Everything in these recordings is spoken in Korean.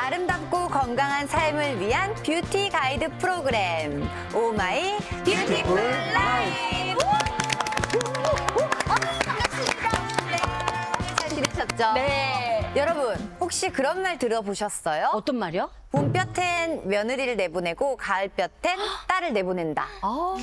아름답고 건강한 삶을 위한 뷰티 가이드 프로그램 오마이 뷰티풀 라이프. 반갑습니다. 네, 잘 지내셨죠? 네. 여러분 혹시 그런 말 들어보셨어요? 어떤 말이요? 봄볕엔 며느리를 내보내고 가을볕엔 딸을 내보낸다. 아,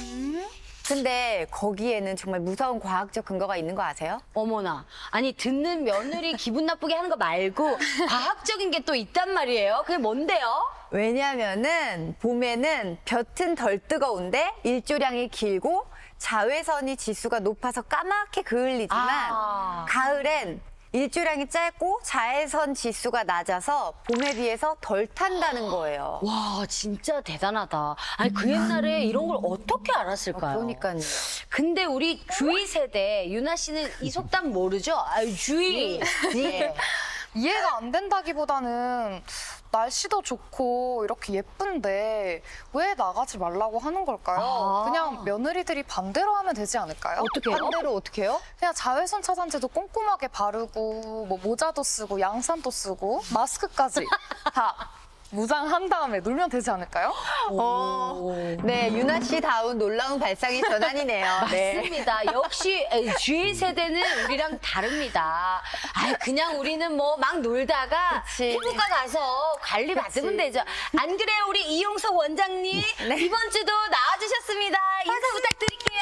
근데 거기에는 정말 무서운 과학적 근거가 있는 거 아세요? 어머나. 아니, 듣는 며느리 기분 나쁘게 하는 거 말고 과학적인 게 또 있단 말이에요. 그게 뭔데요? 왜냐면은 봄에는 볕은 덜 뜨거운데 일조량이 길고 자외선이 지수가 높아서 까맣게 그을리지만 가을엔 일조량이 짧고 자외선 지수가 낮아서 봄에 비해서 덜 탄다는 거예요. 와, 진짜 대단하다. 아니, 그 옛날에 이런 걸 어떻게 알았을까요? 그러니까요. 근데 우리 주위 세대, 유나 씨는 이 속담 모르죠? 아유, 주위. 예. 이해가 안 된다기보다는 날씨도 좋고 이렇게 예쁜데 왜 나가지 말라고 하는 걸까요? 아. 그냥 며느리들이 반대로 하면 되지 않을까요? 어떻게요? 반대로 어떻게 해요? 그냥 자외선 차단제도 꼼꼼하게 바르고 뭐 모자도 쓰고 양산도 쓰고 마스크까지 다 무장한 다음에 놀면 되지 않을까요? 네, 유나 씨 다운 놀라운 발상의 전환이네요. 네. 맞습니다. 역시 주위 세대는 우리랑 다릅니다. 아, 그냥 우리는 뭐 막 놀다가 그치. 피부과 가서 관리 받으면 되죠. 안 그래요, 우리 이용석 원장님? 이번 주도 나와주셨습니다. 인사 부탁드릴게요.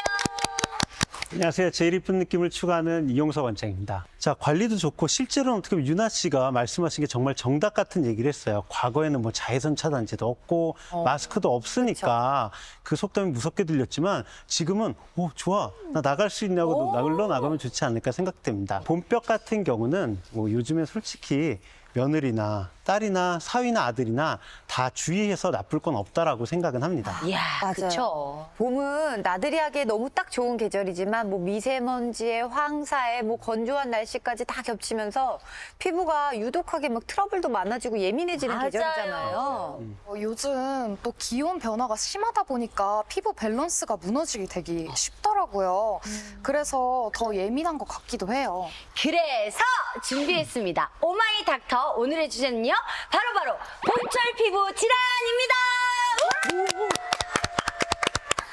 안녕하세요. 제일 이쁜 느낌을 추구하는 이용석 원장입니다. 자, 관리도 좋고 실제로는 어떻게 보면 유나 씨가 말씀하신 게 정말 정답 같은 얘기를 했어요. 과거에는 뭐 자외선 차단제도 없고 마스크도 없으니까 그 속담이 무섭게 들렸지만 지금은 좋아. 나 나갈 수 있냐고 나글러 나가면 좋지 않을까 생각됩니다. 봄볕 같은 경우는 뭐 요즘에 솔직히 며느리나 딸이나 사위나 아들이나 다 주의해서 나쁠 건 없다라고 생각은 합니다. 이야, 맞아요. 그쵸. 봄은 나들이 하기에 너무 딱 좋은 계절이지만 뭐 미세먼지에 황사에 뭐 건조한 날씨까지 다 겹치면서 피부가 유독하게 막 트러블도 많아지고 예민해지는 맞아요. 계절이잖아요. 요즘 또 기온 변화가 심하다 보니까 피부 밸런스가 무너지기 되게 쉽더라고요. 그래서 더 예민한 것 같기도 해요. 그래서 준비했습니다. 오마이 닥터 오늘의 주제는요. 바로 봄철 피부 질환입니다.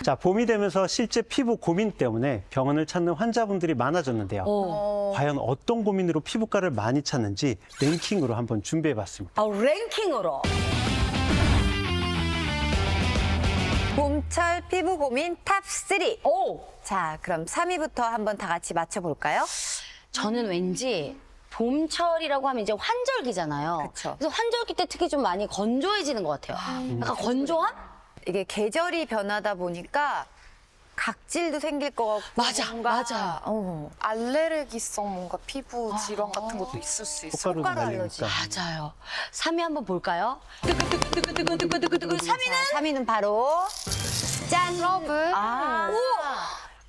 자, 봄이 되면서 실제 피부 고민 때문에 병원을 찾는 환자분들이 많아졌는데요. 과연 어떤 고민으로 피부과를 많이 찾는지 랭킹으로 한번 준비해봤습니다. 랭킹으로. 봄철 피부 고민 탑 3. 오, 자, 그럼 3위부터 한번 다 같이 맞춰볼까요? 저는 왠지 봄철이라고 하면 이제 환절기잖아요. 그쵸. 그래서 환절기 때 특히 좀 많이 건조해지는 것 같아요. 약간 건조함? 이게 계절이 변하다 보니까 각질도 생길 것 같고 맞아, 뭔가, 맞아요. 알레르기성 뭔가 피부 질환 같은 것도 있을 수 있어요. 꽃가루 꽃가루 날리니까. 맞아요. 3위 한번 볼까요? 두구두구두구두구두구두구두구 3위는? 3위는 바로 짠! 트러블.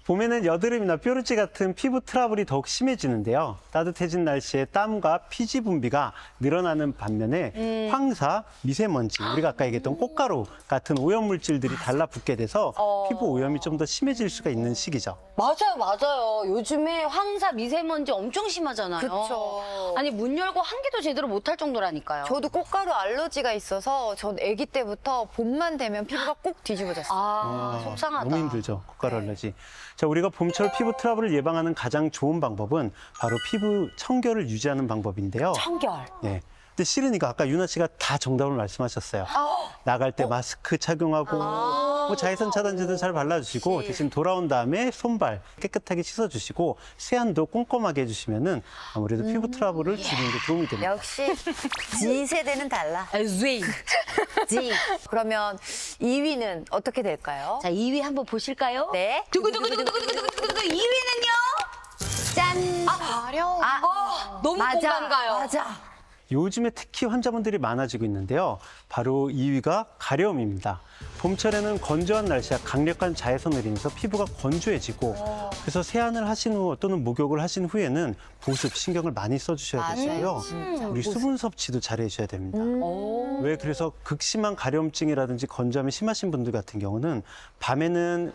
봄에는 여드름이나 뾰루지 같은 피부 트러블이 더욱 심해지는데요. 따뜻해진 날씨에 땀과 피지 분비가 늘어나는 반면에 황사, 미세먼지, 우리가 아까 얘기했던 꽃가루 같은 오염물질들이 달라붙게 돼서 피부 오염이 좀 더 심해질 수가 있는 시기죠. 맞아요. 요즘에 황사, 미세먼지 엄청 심하잖아요. 그쵸. 아니, 문 열고 환기도 제대로 못할 정도라니까요. 저도 꽃가루 알러지가 있어서 전 아기 때부터 봄만 되면 피부가 꼭 뒤집어졌어요. 속상하다. 너무 힘들죠, 꽃가루 알러지. 자, 우리가 봄철 피부 트러블을 예방하는 가장 좋은 방법은 바로 피부 청결을 유지하는 방법인데요. 청결. 네. 근데 실은 이거 아까 유나 씨가 다 정답을 말씀하셨어요. 나갈 때 마스크 착용하고 뭐 자외선 차단제도 잘 발라주시고 대신 돌아온 다음에 손발 깨끗하게 씻어주시고 세안도 꼼꼼하게 해주시면은 아무래도 피부 트러블을 줄이는 데 도움이 됩니다. 역시 Z 세대는 달라. 즈이. Z. 그러면 2위는 어떻게 될까요? 자, 2위 한번 보실까요? 네. 두구두구두구두구두구두구 2위는요? 짠! 가려. 너무 공감 가요. 맞아. 요즘에 특히 환자분들이 많아지고 있는데요. 바로 2위가 가려움입니다. 봄철에는 건조한 날씨와 강력한 자외선을 인해서 피부가 건조해지고 그래서 세안을 하신 후 또는 목욕을 하신 후에는 보습 신경을 많이 써주셔야 되고요. 우리 수분 섭취도 잘 해주셔야 됩니다. 왜 그래서 극심한 가려움증이라든지 건조함이 심하신 분들 같은 경우는 밤에는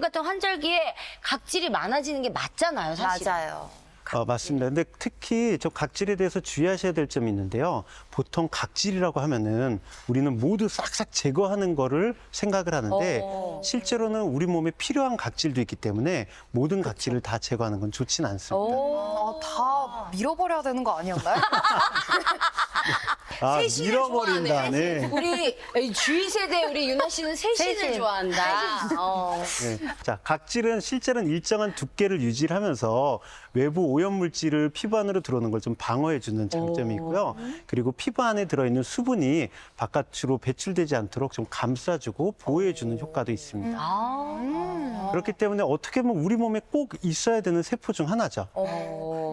같은 환절기에 각질이 많아지는 게 맞잖아요, 사실. 맞아요. 맞습니다. 근데 특히 저 각질에 대해서 주의하셔야 될 점이 있는데요. 보통 각질이라고 하면은 우리는 모두 싹싹 제거하는 거를 생각을 하는데 실제로는 우리 몸에 필요한 각질도 있기 때문에 모든 각질을 다 제거하는 건 좋지는 않습니다. 다 밀어버려야 되는 거 아니었나요? 세신을 잃어버린다. 좋아하네. 네. 우리 주위 세대 우리 유나 씨는 세신을 세신. 좋아한다. 네. 자, 각질은 실제로는 일정한 두께를 유지를 하면서 외부 오염 물질을 피부 안으로 들어오는 걸 좀 방어해 주는 장점이 있고요. 그리고 피부 안에 들어있는 수분이 바깥으로 배출되지 않도록 좀 감싸주고 보호해 주는 효과도 있습니다. 그렇기 때문에 어떻게 보면 우리 몸에 꼭 있어야 되는 세포 중 하나죠.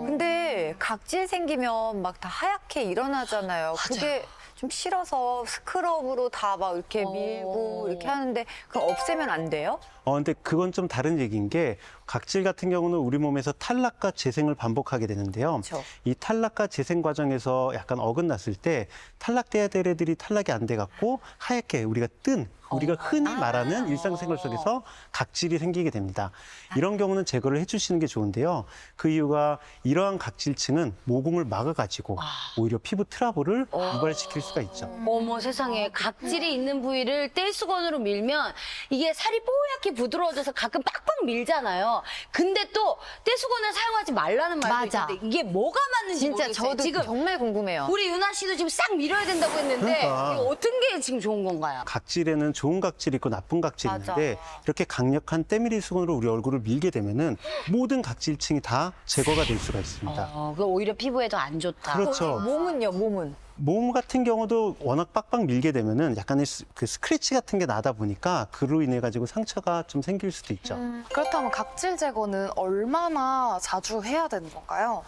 근데 각질 생기면 막 다 하얗게 일어나잖아요. 그게 좀 싫어서 스크럽으로 다 막 이렇게 밀고 이렇게 하는데 그럼 없애면 안 돼요? 근데 그건 좀 다른 얘기인 게 각질 같은 경우는 우리 몸에서 탈락과 재생을 반복하게 되는데요. 그렇죠. 이 탈락과 재생 과정에서 약간 어긋났을 때 탈락돼야 될 애들이 탈락이 안 돼 갖고 하얗게 우리가 우리가 흔히 말하는 일상생활 속에서 각질이 생기게 됩니다. 이런 경우는 제거를 해주시는 게 좋은데요. 그 이유가 이러한 각질층은 모공을 막아가지고 오히려 피부 트러블을 유발시킬 수가 있죠. 어머 세상에 각질이 있는 부위를 떼수건으로 밀면 이게 살이 뽀얗게 부드러워져서 가끔 빡빡 밀잖아요. 근데 또 떼수건을 사용하지 말라는 말도 맞아. 있는데 이게 뭐가 맞는지 진짜 모르겠어요. 저도 지금 정말 궁금해요. 우리 유나 씨도 지금 싹 밀어야 된다고 했는데 그러니까. 이게 어떤 게 지금 좋은 건가요? 각질에는 좋은 각질이 있고 나쁜 각질이 맞아. 있는데 이렇게 강력한 때밀이 수건으로 우리 얼굴을 밀게 되면은 모든 각질층이 다 제거가 될 수가 있습니다. 그 오히려 피부에 더 안 좋다. 그렇죠. 몸은요, 몸은? 몸 같은 경우도 워낙 빡빡 밀게 되면은 약간의 그 스크래치 같은 게 나다 보니까 그로 인해 가지고 상처가 좀 생길 수도 있죠. 그렇다면 각질 제거는 얼마나 자주 해야 되는 건가요?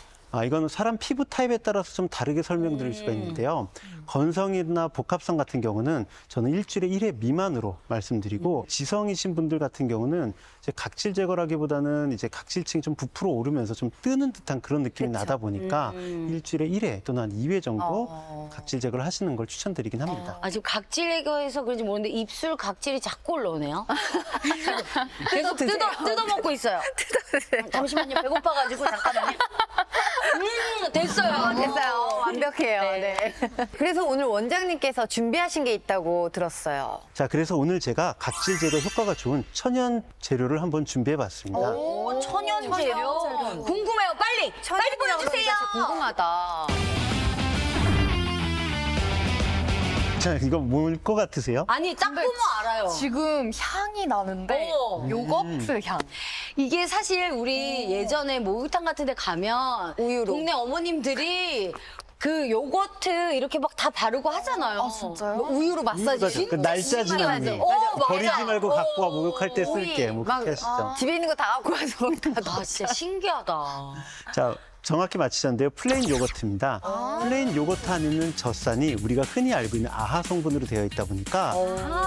이거는 사람 피부 타입에 따라서 좀 다르게 설명드릴 수가 있는데요. 건성이나 복합성 같은 경우는 저는 일주일에 1회 미만으로 말씀드리고 지성이신 분들 같은 경우는 이제 각질 제거라기보다는 이제 각질층이 좀 부풀어 오르면서 좀 뜨는 듯한 그런 느낌이 나다 보니까 일주일에 1회 또는 한 2회 정도 각질 제거를 하시는 걸 추천드리긴 합니다. 지금 각질 제거해서 그런지 모르는데 입술 각질이 자꾸 올라오네요. 계속 뜯어 먹고 있어요. 잠시만요. 배고파가지고 잠깐만요. 됐어요. 됐어요. 완벽해요. 네. 그래서 오늘 원장님께서 준비하신 게 있다고 들었어요. 자, 그래서 오늘 제가 각질 제거 효과가 좋은 천연 재료를 한번 준비해 봤습니다. 오, 천연 재료. 궁금해요. 빨리 보여주세요. 궁금하다. 자, 이거 뭘 것 같으세요? 아니 딱 보면 알아요. 지금 향이 나는데 오. 요거트 향. 이게 사실 우리 예전에 목욕탕 같은 데 가면 우유로. 동네 어머님들이 그 요거트 이렇게 막 다 바르고 하잖아요. 아, 진짜요? 우유로 마사지. 그 날짜 지난 거. 맞아. 버리지 말고 갖고 와 목욕할 때 쓸게. 뭐 막, 그렇게 하시죠. 집에 있는 거 다 갖고 와서 다 아, 진짜 신기하다. 자, 정확히 맞히셨는데요. 플레인 요거트입니다. 플레인 요거트 안에는 젖산이 우리가 흔히 알고 있는 아하 성분으로 되어 있다 보니까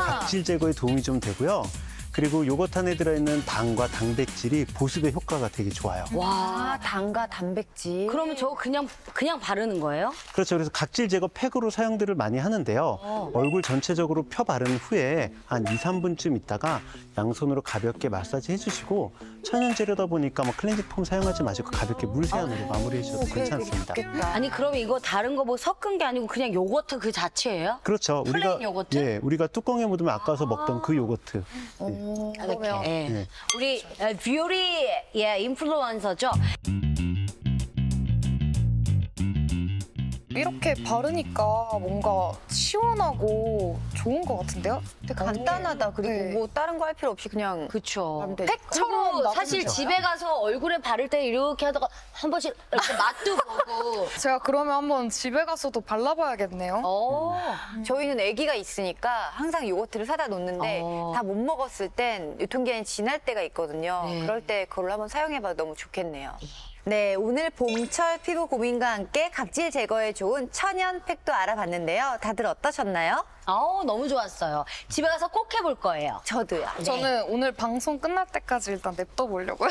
각질 제거에 도움이 좀 되고요. 그리고 요거트 안에 들어있는 당과 단백질이 보습에 효과가 되게 좋아요. 와. 당과 단백질. 그러면 저거 그냥 바르는 거예요? 그렇죠. 그래서 각질 제거 팩으로 사용들을 많이 하는데요. 얼굴 전체적으로 펴 바른 후에 한 2, 3분쯤 있다가 양손으로 가볍게 마사지 해주시고 천연 재료다 보니까 뭐 클렌징 폼 사용하지 마시고 가볍게 물 세안으로 마무리해 주셔도 괜찮습니다. 아니 그럼 이거 다른 거 뭐 섞은 게 아니고 그냥 요거트 그 자체예요? 그렇죠. 플레인 요거트? 예, 우리가 뚜껑에 묻으면 아까워서 먹던 그 요거트. 네. 이렇게. 예. 네. 우리 뷰리 인플루언서죠. 이렇게 바르니까 뭔가 시원하고 좋은 것 같은데요? 되게 간단하다. 그리고 네. 뭐 다른 거 할 필요 없이 그냥 그쵸. 하면 되죠. 팩처럼 그리고 사실 놔두면 집에 가서 얼굴에 바를 때 이렇게 하다가 한 번씩 이렇게 맛도 보고. 제가 그러면 한번 집에 가서도 발라봐야겠네요. 저희는 아기가 있으니까 항상 요거트를 사다 놓는데 다 못 먹었을 땐 유통기한이 지날 때가 있거든요. 네. 그럴 때 그걸로 한번 사용해봐도 너무 좋겠네요. 네, 오늘 봄철 피부 고민과 함께 각질 제거에 좋은 천연 팩도 알아봤는데요. 다들 어떠셨나요? 너무 좋았어요. 집에 가서 꼭 해볼 거예요. 저도요. 저는 오늘 방송 끝날 때까지 일단 냅둬 보려고요.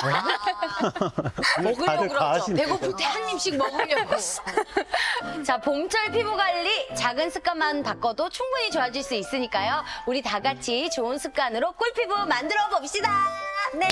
먹으려고 다들 그러죠. 과하시네요. 배고플 때 한 입씩 먹으려고. 자, 봄철 피부 관리 작은 습관만 바꿔도 충분히 좋아질 수 있으니까요. 우리 다 같이 좋은 습관으로 꿀피부 만들어 봅시다. 네.